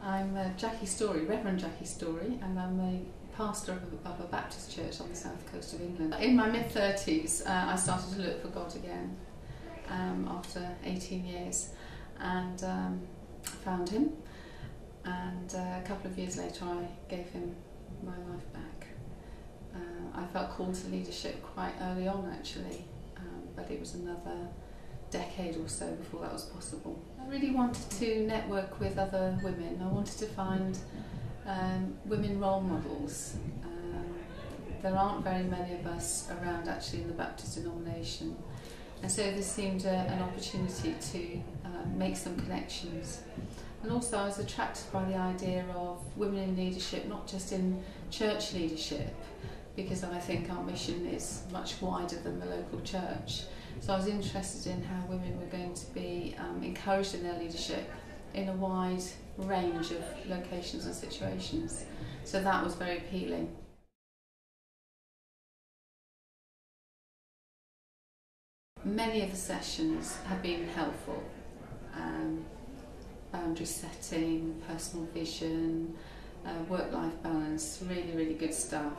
I'm Jacky Storey, Reverend Jacky Storey, and I'm a pastor of a Baptist church on the south coast of England. In my mid-30s, I started to look for God again after 18 years, and found Him. And a couple of years later, I gave Him my life back. I felt called to leadership quite early on, actually, but it was another decade or so before that was possible. I really wanted to network with other women. I wanted to find women role models. There aren't very many of us around actually in the Baptist denomination, and so this seemed an opportunity to make some connections. And also I was attracted by the idea of women in leadership, not just in church leadership, because I think our mission is much wider than the local church. So I was interested in how women were going to be encouraged in their leadership in a wide range of locations and situations. So that was very appealing. Many of the sessions have been helpful. Boundary setting, personal vision, work-life balance, really, really good stuff.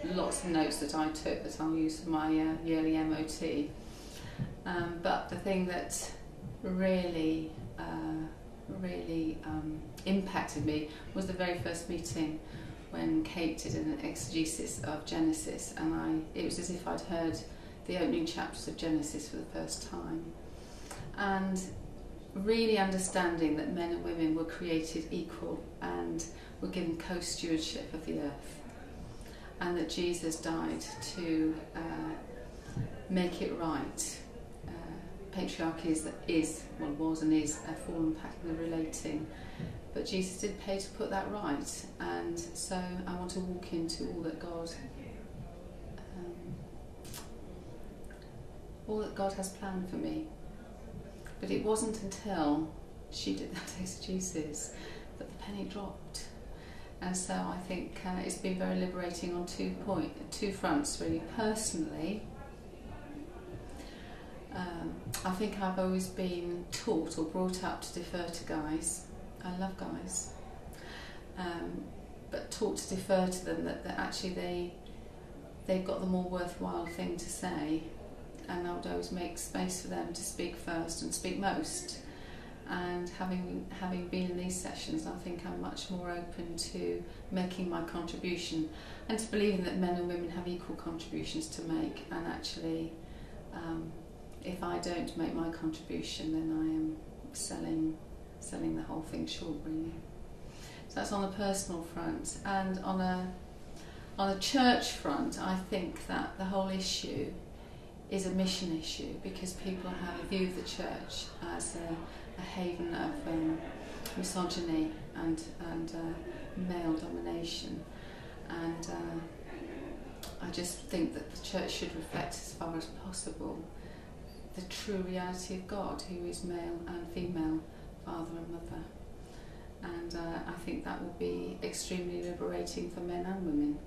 Lots of notes that I took that I'll use for my yearly MOT. But the thing that really impacted me was the very first meeting when Kate did an exegesis of Genesis, and it was as if I'd heard the opening chapters of Genesis for the first time. And really understanding that men and women were created equal and were given co-stewardship of the earth, and that Jesus died to make it right. Patriarchy was and is a fallen pattern of relating, but Jesus did pay to put that right, and so I want to walk into all that God has planned for me. But it wasn't until she did that exegesis that the penny dropped, and so I think it's been very liberating on two fronts, really. Personally, I think I've always been taught or brought up to defer to guys. I love guys, but taught to defer to them, that actually they've got the more worthwhile thing to say, and I would always make space for them to speak first and speak most. And having been in these sessions, I think I'm much more open to making my contribution and to believing that men and women have equal contributions to make, and actually if I don't make my contribution, then I am selling the whole thing short, really. So that's on the personal front. And on a church front, I think that the whole issue is a mission issue, because people have a view of the church as a haven of misogyny and male domination, and I just think that the church should reflect as far as possible the true reality of God, who is male and female, father and mother, and I think that will be extremely liberating for men and women.